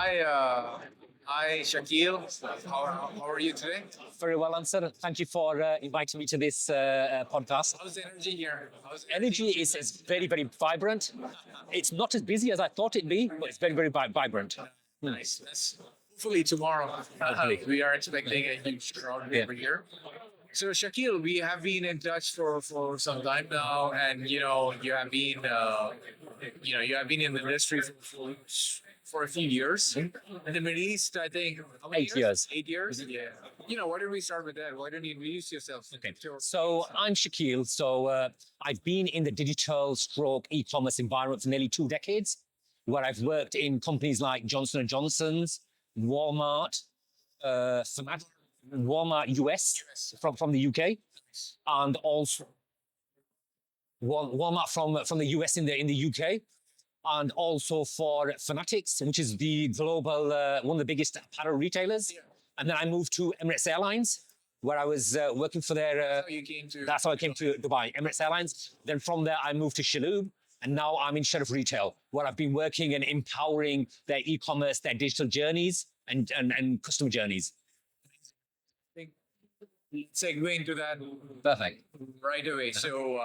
Hi, Shakeel. How are you today? Very well answered. Thank you for inviting me to this podcast. How's the energy here? How's Energy is very, very vibrant. It's not as busy as I thought it'd be, but it's very, very vibrant. nice? Hopefully tomorrow. We are expecting a huge crowd Yeah. over here. So Shakeel, we have been in touch for some time now, and you have been in the industry for a few years. In the Middle East, I think how many 8 years. 8 years. Yeah. Why don't we start with that? Why don't you introduce yourself? Okay. So I'm Shakeel. So I've been in the digital stroke e-commerce environment for nearly 2 decades, where I've worked in companies like Johnson& and Johnson's, Walmart, Walmart US from the UK, and also Walmart from the US in the UK, and also for Fanatics, which is the global one of the biggest apparel retailers. Yeah. And then I moved to Emirates Airlines, where I was working for their. So you came to. That's how I came to Dubai, Emirates Airlines. Then from there, I moved to Shaloub, and now I'm in Sheriff Retail, where I've been working and empowering their e-commerce, their digital journeys, and customer journeys. Segue into that Perfect. right away. So,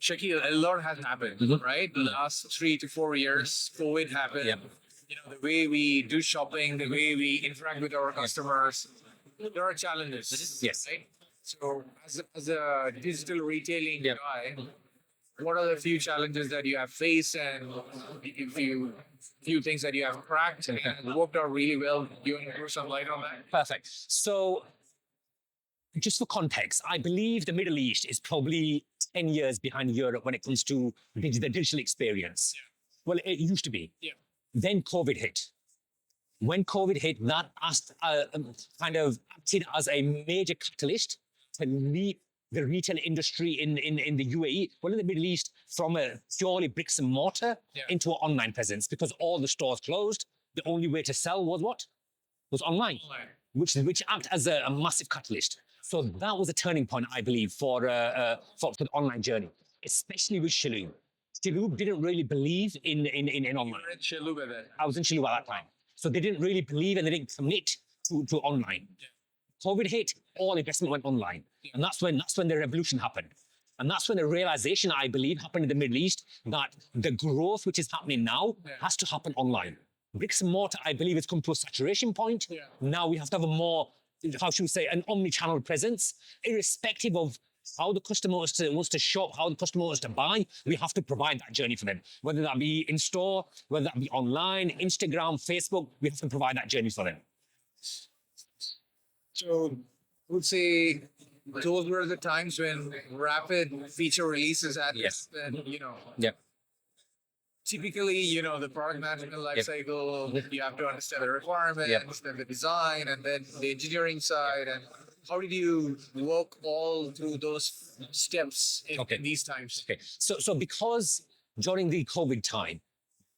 Shakeel, a lot has happened, right? The last 3 to 4 years, COVID happened. Yep. The way we do shopping, the way we interact with our customers, there are challenges. Yes. Right? So, as a digital retailing Yep. guy, what are the few challenges that you have faced, and a few things that you have cracked and worked out really well? You want to throw some light on that? Perfect. So, just for context, I believe the Middle East is probably 10 years behind Europe when it comes to the digital experience. Well, it used to be. Yeah. Then COVID hit. When COVID hit, that kind of acted as a major catalyst to leap the retail industry in the UAE, well, in the Middle East, from a purely bricks and mortar into an online presence, because all the stores closed. The only way to sell was what? Was online, which acted as a massive catalyst. So that was a turning point, I believe, for the online journey, especially with Shaloub. Shaloub didn't really believe in online. You were in Shaloub at that. I was in Shaloub at that time. So they didn't really believe and they didn't commit to online. COVID hit, all investment went online. And that's when the revolution happened. And that's when the realization, I believe, happened in the Middle East, that the growth which is happening now has to happen online. Bricks and mortar, I believe, has come to a saturation point. Yeah. Now we have to have a more, how should we say, an omnichannel presence, irrespective of how the customer wants to shop, how the customer wants to buy. We have to provide that journey for them, whether that be in store, whether that be online, Instagram, Facebook. We have to provide that journey for them. So I would say those were the times when rapid feature releases had Yes. and Yeah. typically, the product management life cycle, you have to understand the requirements, then the design, and then the engineering side. And how did you work all through those steps in these times? Okay. So because during the COVID time,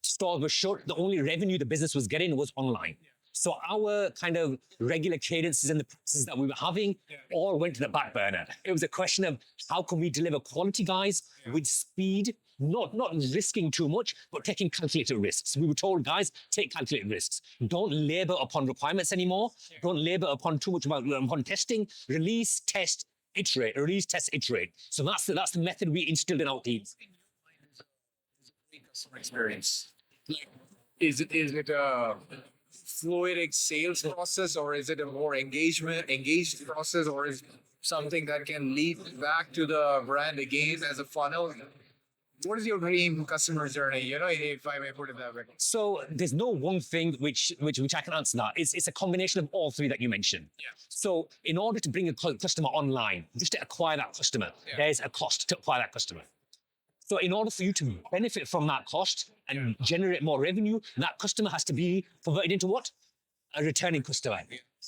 stores were shut, the only revenue the business was getting was online. So our kind of regular cadences and the practices that we were having all went to the back burner. It was a question of how can we deliver quality, guys, with speed, not risking too much, but taking calculated risks. We were told, guys, take calculated risks. Don't labor upon requirements anymore. Don't labor upon too much upon testing. Release, test, iterate. Release, test, iterate. So that's the method we instilled in our teams. Customer experience. Is it a fluidic sales process, or is it a more engaged process, or is something that can lead back to the brand again as a funnel? What is your dream customer journey? If I may put it that way. So there's no one thing which I can answer that. It's a combination of all three that you mentioned. Yeah. So in order to bring a customer online, just to acquire that customer, there's a cost to acquire that customer. So in order for you to benefit from that cost and generate more revenue, that customer has to be converted into what? A returning customer.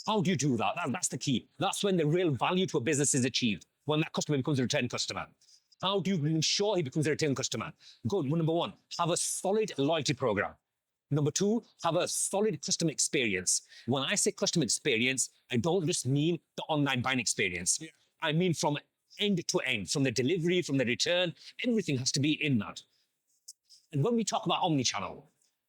How do you do that? That's the key. That's when the real value to a business is achieved, when that customer becomes a returning customer. How do you ensure he becomes a returning customer? Good. Number one, have a solid loyalty program. Number two, have a solid customer experience. When I say customer experience, I don't just mean the online buying experience. I mean from end to end, from the delivery, from the return, everything has to be in that. And when we talk about omnichannel,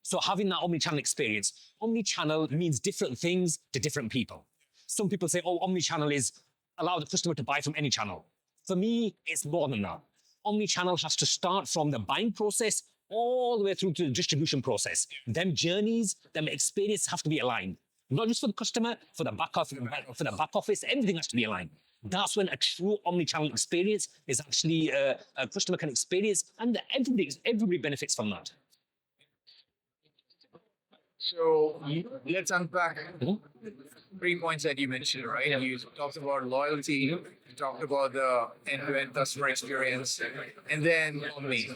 So having that omnichannel experience, omnichannel means different things to different people. Some people say, oh, omnichannel is allow the customer to buy from any channel. For me, it's more than that. Omnichannel has to start from the buying process all the way through to the distribution process. Them journeys, them experiences have to be aligned. Not just for the customer, for the back office, everything has to be aligned. That's when a true omnichannel experience is actually a customer can experience, and everybody benefits from that. So let's unpack 3 points that you mentioned, right? You talked about loyalty, you talked about the end-to-end customer experience, and then Omni.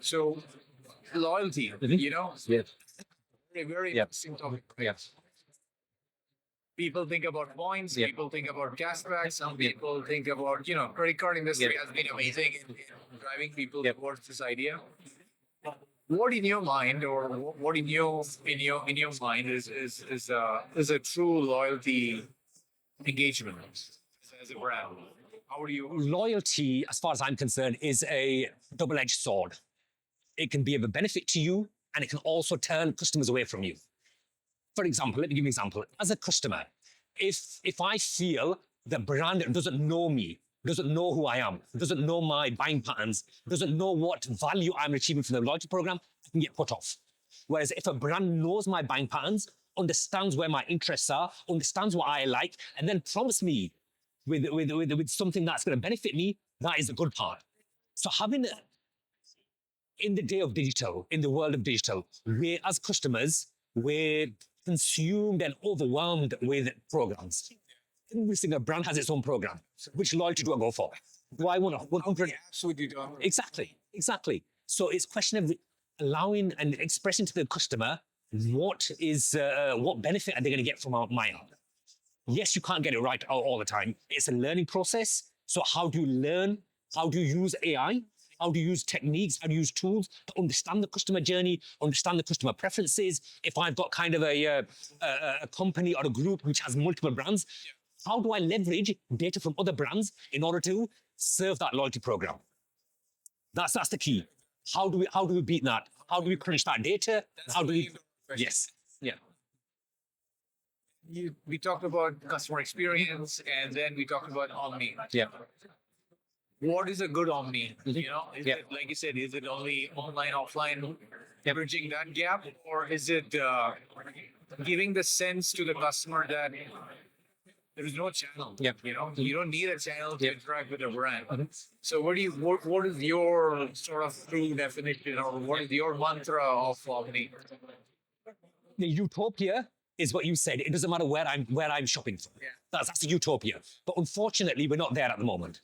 So loyalty, Yeah. very Yeah. interesting topic. Yes. People think about points, Yeah. people think about cashback, some people think about, credit card industry has been amazing in driving people Yeah. towards this idea. What in your mind, or what in your mind is a true loyalty engagement as a brand? How do you? Loyalty, as far as I'm concerned, is a double-edged sword. It can be of a benefit to you, and it can also turn customers away from you. For example, let me give you an example. As a customer, if I feel the brand doesn't know me, doesn't know who I am, doesn't know my buying patterns, doesn't know what value I'm achieving from the loyalty program, I can get put off. Whereas if a brand knows my buying patterns, understands where my interests are, understands what I like, and then prompts me with something that's going to benefit me, that is the good part. So having in the day of digital, in the world of digital, we as customers, we're consumed and overwhelmed with programs. Every single brand has its own program. Which loyalty do I go for? Do I want 100? Absolutely don't. Exactly. So it's a question of allowing and expressing to the customer what benefit are they going to get from my app. Yes, you can't get it right all the time. It's a learning process. So how do you learn? How do you use AI? How do you use techniques? How do you use tools to understand the customer journey, understand the customer preferences? If I've got kind of a company or a group which has multiple brands, how do I leverage data from other brands in order to serve that loyalty program? That's the key. How do we beat that? How do we crunch that data? How do we? Yes. Yeah. We talked about customer experience, and then we talked about Omni. Yeah. What is a good Omni? Is Yeah. it, like you said, is it only online, offline, Yeah. bridging that gap, or is it giving the sense to the customer that there is no channel? Yeah. You don't need a channel to Yeah. interact with a brand. So what is your sort of true definition, or what is your mantra of Omni? The utopia is what you said. It doesn't matter where I'm shopping from. Yeah. That's a utopia. But unfortunately, we're not there at the moment.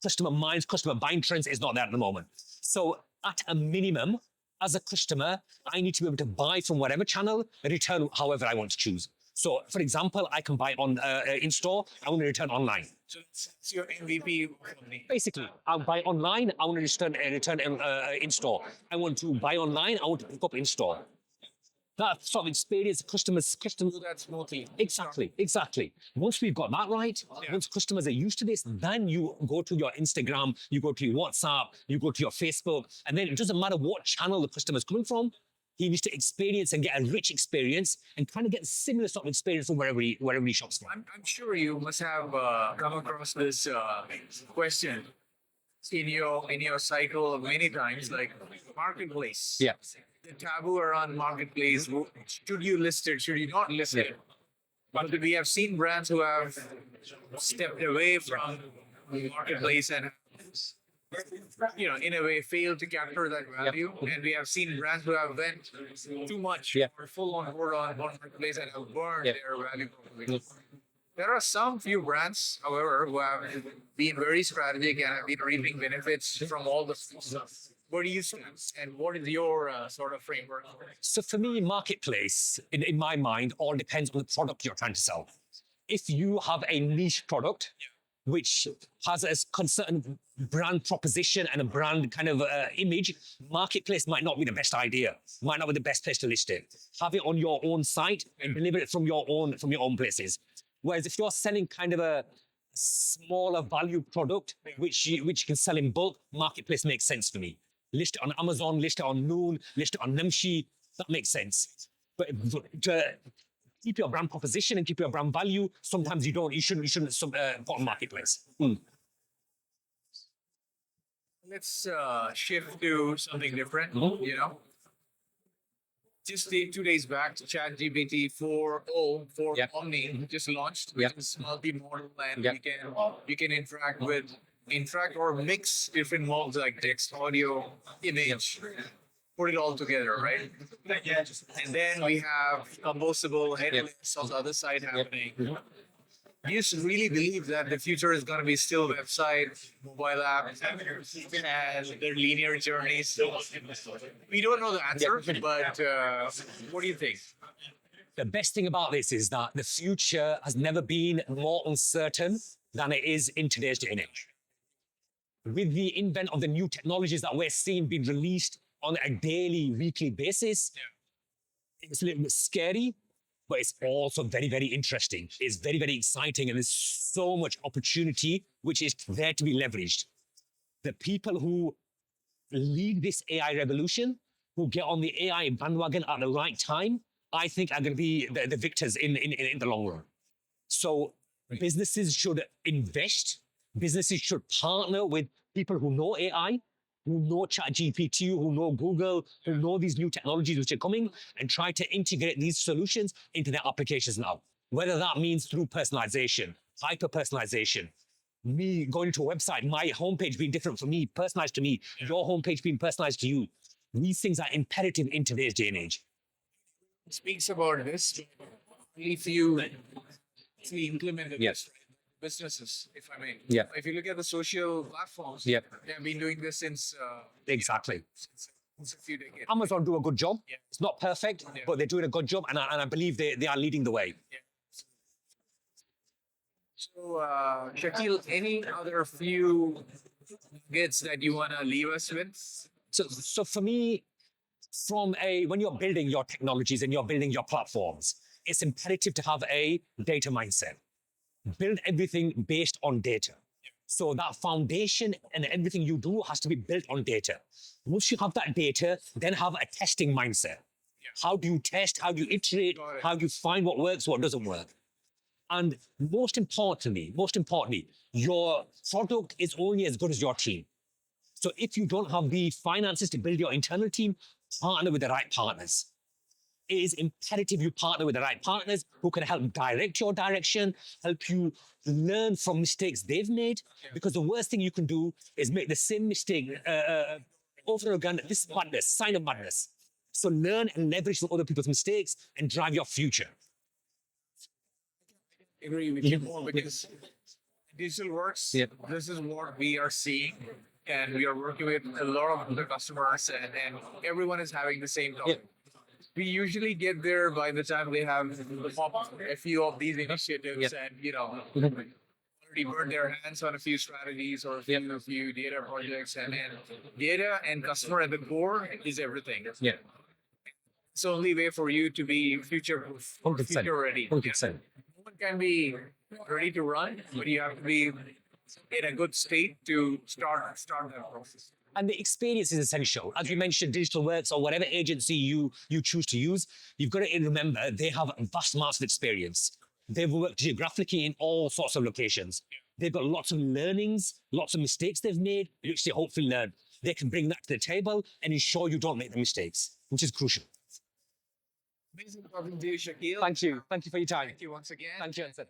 Customer minds, customer buying trends is not there at the moment. So at a minimum, as a customer, I need to be able to buy from whatever channel, return however I want to choose. So, for example, I can buy on in store. I want to return online. So it's your MVP Omni. Basically, I'll buy online. I want to return in store. I want to buy online. I want to pick up in store. That sort of experience, customers. Do that smoothly. Exactly. Once we've got that right, once customers are used to this, then you go to your Instagram, you go to your WhatsApp, you go to your Facebook, and then it doesn't matter what channel the customer's coming from. He needs to experience and get a rich experience and kind of get a similar sort of experience from wherever he shops from. I'm sure you must have come across this question in your cycle many times, like marketplace. Yeah. The taboo around marketplace. Should you list it? Should you not list it? But we have seen brands who have stepped away from the marketplace and, in a way, failed to capture that value. And we have seen brands who have went too much or full on board on marketplace and have burned their value proposition. There are some few brands, however, who have been very strategic and have been reaping benefits from all the stuff. Where do you stand, and what is your sort of framework? So for me, marketplace, in my mind, all depends on the product you're trying to sell. If you have a niche product, which has a certain brand proposition and a brand kind of image, marketplace might not be the best idea, might not be the best place to list it. Have it on your own site and deliver it from your own places. Whereas if you're selling kind of a smaller value product, which you can sell in bulk, marketplace makes sense for me. List it on Amazon, list it on Noon, list it on Namshi. That makes sense. But to keep your brand proposition and keep your brand value, sometimes you don't. You shouldn't put on marketplace. Let's shift to something different. You know, just 2 days back, ChatGPT 4.0 for Yep. Omni just launched, Yep. which is multi-modal, and Yep. you can interact or mix different modes like text, audio, image, put it all together, right? And then we have composable headless on the other side happening. Do you really believe that the future is going to be still website, mobile app, and their linear journeys? We don't know the answer, but what do you think? The best thing about this is that the future has never been more uncertain than it is in today's day and age. With the invent of the new technologies that we're seeing being released on a daily, weekly basis, it's a little bit scary, but it's also very, very interesting. It's very, very exciting, and there's so much opportunity which is there to be leveraged. The people who lead this AI revolution, who get on the AI bandwagon at the right time, I think are going to be the victors in the long run. So businesses should invest. Businesses should partner with people who know AI, who know ChatGPT, who know Google, who know these new technologies which are coming, and try to integrate these solutions into their applications now. Whether that means through personalization, hyper-personalization, me going to a website, my homepage being different for me, personalized to me, your homepage being personalized to you. These things are imperative in today's day and age. Speaks about this. If you actually implement it, Yes. businesses, if I may. Yeah. If you look at the social platforms, Yep. they've been doing this since Exactly. since a few decades. Amazon do a good job. Yeah. It's not perfect, Yeah. but they're doing a good job, and I believe they are leading the way. So, Shakeel, any other few nuggets that you want to leave us with? So for me, when you're building your technologies and you're building your platforms, it's imperative to have a data mindset. Build everything based on data. So that foundation and everything you do has to be built on data. Once you have that data, then have a testing mindset. How do you test? How do you iterate? Got it. How do you find what works, what doesn't work? And most importantly, your product is only as good as your team. So if you don't have the finances to build your internal team, partner with the right partners. It is imperative you partner with the right partners who can help direct your direction, help you learn from mistakes they've made. Because the worst thing you can do is make the same mistake over again. This is madness, sign of madness. So learn and leverage from other people's mistakes and drive your future. Agree with you more because digital works. Yep. This is what we are seeing, and we are working with a lot of the customers, and everyone is having the same topic. We usually get there by the time they have popped a few of these initiatives, and already burned their hands on a few strategies or a few data projects, and data and customer at the core is everything. Yeah. It's the only way for you to be future-proof, 100%. future ready. 100%. No one can be ready to run, but you have to be in a good state to start that process. And the experience is essential. As you mentioned, Digital Works or whatever agency you choose to use, you've got to remember they have vast amounts of experience. They've worked geographically in all sorts of locations. They've got lots of learnings, lots of mistakes they've made, which they hopefully learn. They can bring that to the table and ensure you don't make the mistakes, which is crucial. Amazing talking to you, Shakeel. Thank you. Thank you for your time. Thank you once again. Thank you, Anson.